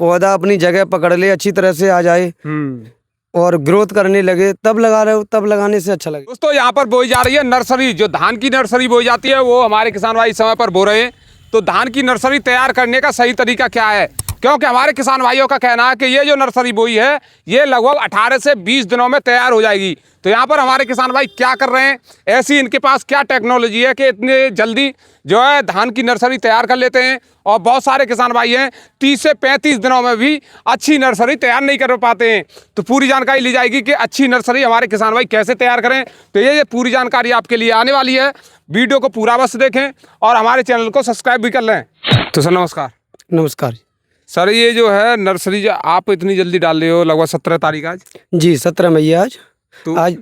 पौधा अपनी जगह पकड़ ले, अच्छी तरह से आ जाए और ग्रोथ करने लगे, तब लगा रहे हो, तब लगाने से अच्छा लगे। दोस्तों यहाँ पर बोई जा रही है नर्सरी, जो धान की नर्सरी बोई जाती है वो हमारे किसान भाई इस समय पर बो रहे हैं। तो धान की नर्सरी तैयार करने का सही तरीका क्या है, क्योंकि हमारे किसान भाइयों का कहना है कि ये जो नर्सरी बोई है ये लगभग 18 से 20 दिनों में तैयार हो जाएगी। तो यहाँ पर हमारे किसान भाई क्या कर रहे हैं, ऐसी इनके पास क्या टेक्नोलॉजी है कि इतने जल्दी जो है धान की नर्सरी तैयार कर लेते हैं। और बहुत सारे किसान भाई हैं 30 से 35 दिनों में भी अच्छी नर्सरी तैयार नहीं कर पाते हैं। तो पूरी जानकारी ली जाएगी कि अच्छी नर्सरी हमारे किसान भाई कैसे तैयार करें। तो ये पूरी जानकारी आपके लिए आने वाली है, वीडियो को पूरा बस देखें और हमारे चैनल को सब्सक्राइब भी कर लें। तो सर नमस्कार। नमस्कार सर ये जो है नर्सरी जो आप इतनी जल्दी डाल रहे हो, लगभग 17 तारीख आज जी, 17 मई आज। तो आज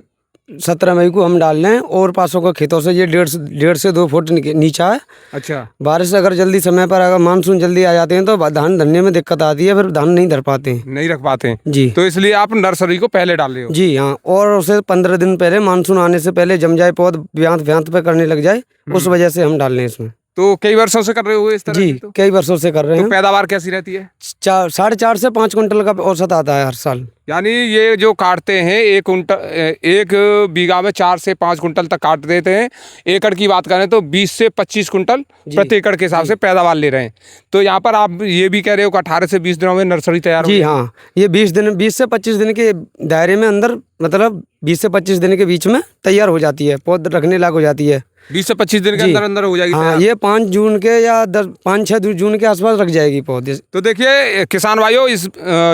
17 मई को हम डाल रहे हैं और पासों के खेतों से ये 1.5 से 2 फुट नीचा है। अच्छा, बारिश अगर जल्दी समय पर, अगर मानसून जल्दी आ जाते हैं तो धान धरने में दिक्कत आती है, फिर धान नहीं धर पाते हैं, नहीं रख पाते हैं जी। तो इसलिए आप नर्सरी को पहले डाल रहे हो। जी हाँ, और उसे 15 दिन पहले, मानसून आने से पहले जम जाए पौध, ब्यांत पे करने लग जाए, उस वजह से हम डाल रहे हैं इसमें। तो कई वर्षों से कर रहे हो इस तरह जी, तो? कई वर्षों से कर रहे तो हैं। पैदावार कैसी रहती है? 4.5 से 5 कुंटल का औसत आता है हर साल। यानी ये जो काटते हैं एक बीघा में 4 से 5 कुंटल तक काट देते हैं। एकड़ की बात करें तो 20 से 25 कुंटल प्रति एकड़ के हिसाब से पैदावार ले रहे हैं। तो यहाँ पर आप ये भी कह रहे हो कि 18 से 20 दिनों में नर्सरी तैयार हो? जी हाँ, ये 20 से 25 दिन के दायरे में अंदर, मतलब 20 से 25 दिन के बीच में तैयार हो जाती है, पौध रखने लायक हो जाती है। 20 से 25 दिन के जी। अंदर अंदर हो जाएगी हाँ, तैयार। ये 5 जून के या 5-6 जून के आसपास रख जाएगी पौधे। तो देखिए किसान भाइयों, इस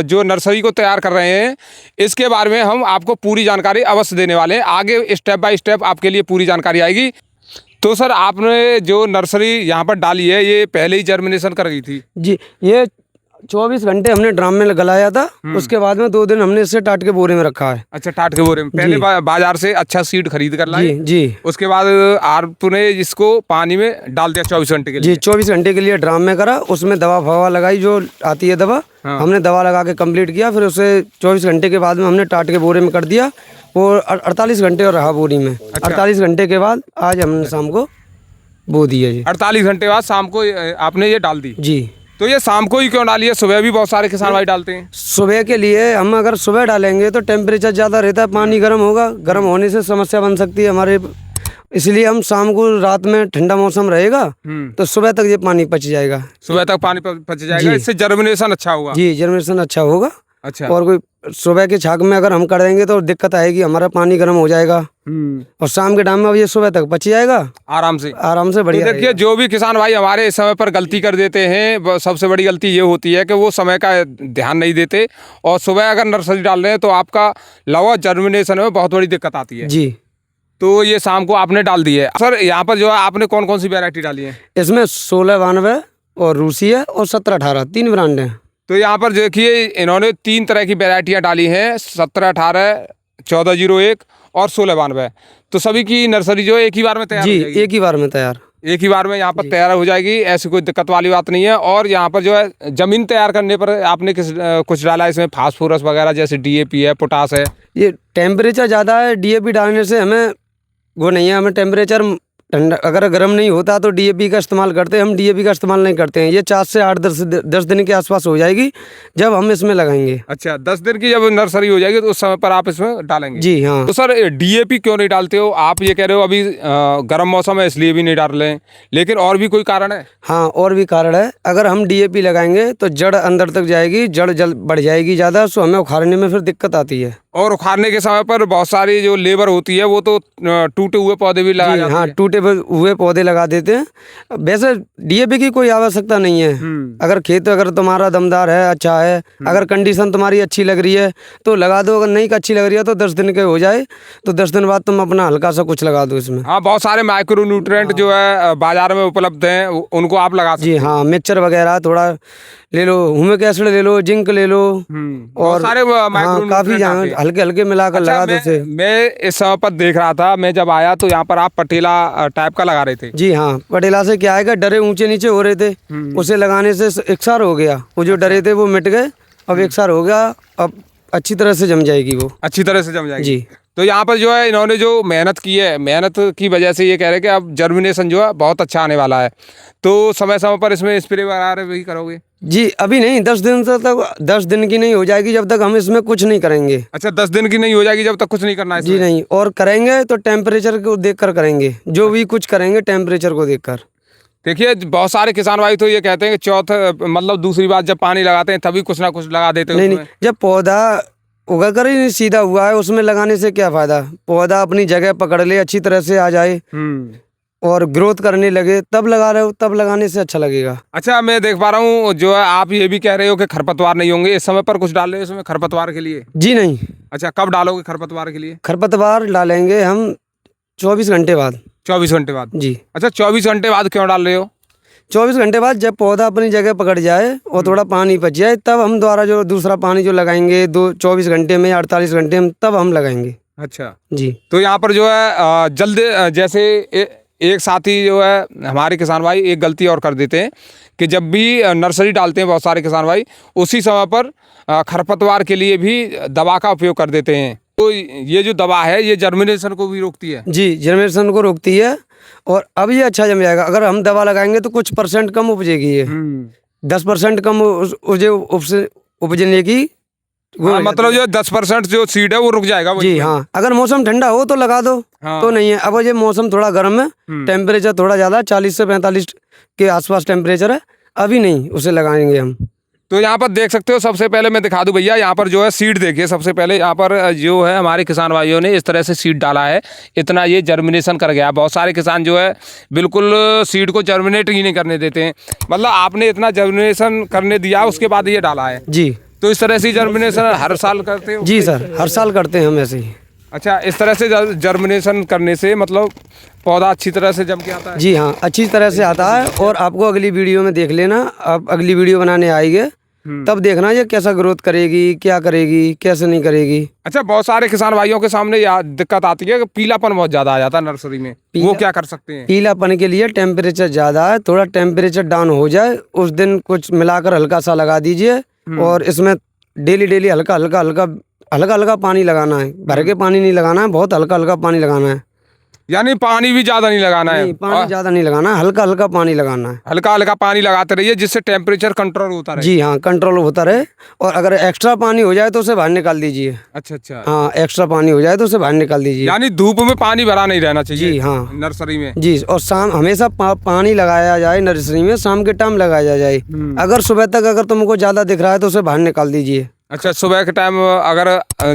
जो नर्सरी को तैयार कर रहे हैं इसके बारे में हम आपको पूरी जानकारी अवश्य देने वाले हैं। आगे स्टेप बाय स्टेप आपके लिए पूरी जानकारी आएगी। तो सर आपने जो नर्सरी यहाँ पर डाली है ये पहले ही जर्मिनेशन कर गई थी? जी, ये 24 घंटे हमने ड्राम में गलाया था, उसके बाद में 2 दिन हमने इससे टाट के बोरे में रखा है। अच्छा, टाट के बोरे में पहले बाजार से अच्छा सीड खरीद कर लाए? जी जी। उसके बाद आपने इसको पानी में डाल दिया 24 घंटे के लिए? जी, 24 घंटे के लिए ड्राम में करा, उसमें दवा फवा लगाई, जो आती है दवा। हाँ। हमने दवा लगा के कंप्लीट किया, फिर उसे 24 घंटे के बाद में हमने टाट के बोरे में कर दिया और 48 घंटे और रहा बोरी में। 48 घंटे के बाद आज हमने शाम को बो दिया जी। 48 घंटे बाद शाम को आपने ये डाल दी? जी। तो ये शाम को ही क्यों डाली है? सुबह भी बहुत सारे किसान भाई डालते हैं। सुबह के लिए हम अगर सुबह डालेंगे तो टेम्परेचर ज़्यादा रहता है, पानी गर्म होगा, गर्म होने से समस्या बन सकती है हमारे, इसलिए हम शाम को, रात में ठंडा मौसम रहेगा तो सुबह तक ये पानी पच जाएगा। सुबह तक पानी पच जाएगा, इससे जर्मिनेशन अच्छा होगा? जी, जर्मिनेशन अच्छा होगा। अच्छा। और कोई सुबह के छाक में अगर हम कर देंगे तो दिक्कत आएगी, हमारा पानी गर्म हो जाएगा और शाम के टाइम में अब ये सुबह तक पच जाएगा आराम से तो बढ़िया। देखिए जो भी किसान भाई हमारे इस समय पर गलती कर देते हैं, सबसे बड़ी गलती ये होती है कि वो समय का ध्यान नहीं देते और सुबह अगर नर्सरी डाल रहे हैं तो आपका लगभग जर्मिनेशन में बहुत बड़ी दिक्कत आती है। जी। तो ये शाम को आपने डाल दी है। सर यहाँ पर जो है आपने कौन कौन सी वेरायटी डाली है? इसमें 1692 और रूसी है और 1718, 3 ब्रांड हैं। तो यहाँ पर देखिए इन्होंने 3 तरह की वेराइटियाँ डाली हैं, 1718, 1401 और 1692। तो सभी की नर्सरी जो है एक ही बार में तैयार हो जाएगी? एक ही बार में तैयार, एक ही बार में यहाँ पर तैयार हो जाएगी, ऐसी कोई दिक्कत वाली बात नहीं है। और यहाँ पर जो है जमीन तैयार करने पर आपने कुछ डाला है इसमें, फास्फोरस वगैरह जैसे DAP है, पोटास है? ये टेम्परेचर ज़्यादा है, DAP डालने से हमें वो नहीं है, हमें टेम्परेचर ठंडा अगर गर्म नहीं होता तो DAP का इस्तेमाल करते हैं, हम DAP का इस्तेमाल नहीं करते हैं। ये 4 से 8-10 दिन के आसपास हो जाएगी जब हम इसमें लगाएंगे। अच्छा, 10 दिन की जब नर्सरी हो जाएगी तो उस समय पर आप इसमें डालेंगे? जी हाँ। तो सर DAP क्यों नहीं डालते हो आप? ये कह रहे हो अभी गर्म मौसम है इसलिए भी नहीं डाल रहे हैं, लेकिन और भी कोई कारण है? हाँ, और भी कारण है। अगर हम DAP लगाएंगे तो जड़ अंदर तक जाएगी, जड़ बढ़ जाएगी ज़्यादा, सो हमें उखाड़ने में फिर दिक्कत आती है। और उखाड़ने के समय पर बहुत सारी जो लेबर होती है वो तो टूटे हुए पौधे भी लगा जाती है। हाँ, टूटे हुए पौधे लगा देते हैं। वैसे DAP की कोई आवश्यकता नहीं है। अगर खेत अगर तुम्हारा दमदार है, अच्छा है, अगर कंडीशन तुम्हारी अच्छी लग रही है तो लगा दो। अगर नहीं अच्छी लग रही है तो 10 दिन के हो जाए तो 10 दिन बाद तुम अपना हल्का सा कुछ लगा दो इसमें। हाँ, बहुत सारे माइक्रो न्यूट्रिएंट जो है बाजार में उपलब्ध हैं उनको आप लगा सकते हैं। जी हाँ, मिक्सचर वगैरह थोड़ा ले लो, ह्यूमिक एसिड ले लो, जिंक ले लो और सारे हाँ, काफी हल्के हल्के मिलाकर लगा दो उसे। मैं इस समय पर देख रहा था, मैं जब आया तो यहाँ पर आप पटेला टाइप का लगा रहे थे? जी हाँ, पटेला से क्या आएगा, डरे ऊंचे नीचे हो रहे थे, उसे लगाने से एकसार हो गया, वो जो डरे थे वो मिट गए, अब एकसार हो गया, अब अच्छी तरह से जम जाएगी वो। अच्छी तरह से जम जाएगी जी। तो यहाँ पर जो है इन्होंने जो मेहनत की है, मेहनत की वजह से ये कह रहे हैं कि अब जर्मिनेशन जो है बहुत अच्छा आने वाला है। तो समय समय पर इसमें स्प्रे वगैरह भी करोगे? जी अभी नहीं, 10 दिन से तक 10 दिन की नहीं हो जाएगी जब तक हम इसमें कुछ नहीं करेंगे। अच्छा, 10 दिन की नहीं हो जाएगी जब तक कुछ नहीं करना है जी इसमें? नहीं, और करेंगे तो टेम्परेचर को देखकर करेंगे, जो भी कुछ करेंगे टेम्परेचर को देखकर। देखिए बहुत सारे किसान भाई तो ये कहते हैं कि चौथे मतलब दूसरी बार जब पानी लगाते हैं तभी कुछ ना कुछ लगा देते हैं नहीं, जब पौधा उगा कर ही नहीं सीधा हुआ है उसमें लगाने से क्या फायदा। पौधा अपनी जगह पकड़ ले, अच्छी तरह से आ जाए और ग्रोथ करने लगे, तब लगा रहे हो, तब लगाने से अच्छा लगेगा। अच्छा, मैं देख पा रहा हूँ जो है आप ये भी कह रहे हो कि खरपतवार नहीं होंगे, इस समय पर कुछ डाल रहे हो इसमें खरपतवार के लिए? जी नहीं। अच्छा, कब डालोगे खरपतवार के लिए? खरपतवार डालेंगे हम 24 घंटे बाद। 24 घंटे बाद? जी। अच्छा, 24 घंटे बाद क्यों डाल रहे हो? 24 घंटे बाद जब पौधा अपनी जगह पकड़ जाए और थोड़ा पानी बच जाए, तब हम दोबारा जो दूसरा पानी जो लगाएंगे 24 घंटे में या 48 घंटे में, तब हम लगाएंगे। अच्छा जी। तो यहाँ पर जो है जल्द जैसे एक साथी जो है हमारे किसान भाई एक गलती और कर देते हैं कि जब भी नर्सरी डालते हैं बहुत सारे किसान भाई, उसी समय पर खरपतवार के लिए भी दवा का उपयोग कर देते हैं। तो ये जो दवा है ये जर्मिनेशन को भी रोकती है? जी, जर्मिनेशन को रोकती है और अब ये अच्छा जम जाएगा। अगर हम दवा लगाएंगे तो कुछ % कम उपजेगी ये, 10% कम उपजने की। हाँ, मतलब जो 10% जो सीड है वो रुक जाएगा। जी हाँ, अगर मौसम ठंडा हो तो लगा दो। हाँ। तो नहीं है, अब ये मौसम थोड़ा गर्म है, टेम्परेचर थोड़ा ज़्यादा 40 से 45 के आसपास टेम्परेचर है, अभी नहीं उसे लगाएंगे हम। तो यहाँ पर देख सकते हो, सबसे पहले मैं दिखा दूं भैया, यहाँ पर जो है सीड देखिए। सबसे पहले यहाँ पर जो है हमारे किसान भाइयों ने इस तरह से सीड डाला है, इतना ये जर्मिनेशन कर गया। बहुत सारे किसान जो है बिल्कुल सीड को जर्मिनेट ही नहीं करने देते हैं, मतलब आपने इतना जर्मिनेशन करने दिया उसके बाद ये डाला है। जी। तो इस तरह से जर्मिनेशन हर साल करते हो? जी सर, हर साल करते हैं हम ऐसे ही। अच्छा, इस तरह से जर्मिनेशन करने से मतलब पौधा अच्छी तरह से जम के आता है? जी हाँ, अच्छी तरह से आता है। और आपको अगली वीडियो में देख लेना, आप अगली वीडियो बनाने आएंगे तब देखना ये कैसा ग्रोथ करेगी, क्या करेगी, कैसे नहीं करेगी। अच्छा, बहुत सारे किसान भाइयों के सामने यह दिक्कत आती है कि पीलापन बहुत ज़्यादा आ जाता है नर्सरी में, वो क्या कर सकते हैं? पीलापन के लिए टेम्परेचर ज़्यादा है, थोड़ा टेम्परेचर डाउन हो जाए उस दिन कुछ मिलाकर हल्का सा लगा दीजिए। और इसमें डेली हल्का हल्का पानी लगाना है, भर के पानी नहीं लगाना है, बहुत हल्का हल्का पानी लगाना है। यानी पानी भी ज़्यादा नहीं लगाना है? पानी ज़्यादा नहीं लगाना है, हल्का हल्का पानी लगाना है। हल्का हल्का पानी लगाते रहिए जिससे टेम्परेचर कंट्रोल होता रहे। जी हाँ, कंट्रोल होता रहे। और अगर एक्स्ट्रा पानी हो जाए तो उसे बाहर निकाल दीजिए। अच्छा। हाँ, एक्स्ट्रा पानी हो जाए तो उसे बाहर निकाल दीजिए। यानी धूप में पानी भरा नहीं रहना चाहिए? जी हाँ, नर्सरी में। जी, और शाम हमेशा पानी लगाया जाए नर्सरी में, शाम के टाइम लगाया जाए। अगर सुबह तक अगर तुमको ज़्यादा दिख रहा है तो उसे बाहर निकाल दीजिए। अच्छा, सुबह के टाइम अगर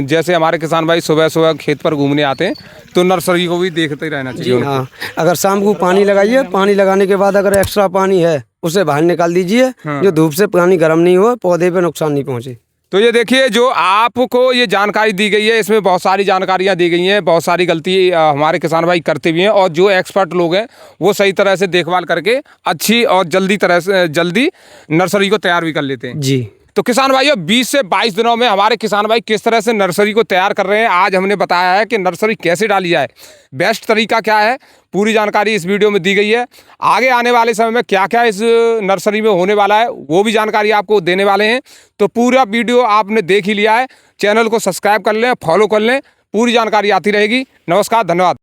जैसे हमारे किसान भाई सुबह सुबह खेत पर घूमने आते हैं तो नर्सरी को भी देखते ही रहना चाहिए। जी हाँ, अगर शाम को पानी लगाइए, पानी लगाने के बाद अगर एक्स्ट्रा पानी है उसे बाहर निकाल दीजिए। जो धूप से पानी गर्म नहीं हो, पौधे पे नुकसान नहीं पहुँचे। तो ये देखिए, जो आपको ये जानकारी दी गई है इसमें बहुत सारी जानकारियाँ दी गई हैं, बहुत सारी गलती हमारे किसान भाई करते भी हैं, और जो एक्सपर्ट लोग हैं वो सही तरह से देखभाल करके अच्छी और जल्दी नर्सरी को तैयार भी कर लेते हैं। जी। तो किसान भाइयों, 20 से 22 दिनों में हमारे किसान भाई किस तरह से नर्सरी को तैयार कर रहे हैं, आज हमने बताया है कि नर्सरी कैसे डाली जाए, बेस्ट तरीका क्या है, पूरी जानकारी इस वीडियो में दी गई है। आगे आने वाले समय में क्या क्या इस नर्सरी में होने वाला है वो भी जानकारी आपको देने वाले हैं। तो पूरा वीडियो आपने देख ही लिया है, चैनल को सब्सक्राइब कर लें, फॉलो कर लें, पूरी जानकारी आती रहेगी। नमस्कार, धन्यवाद।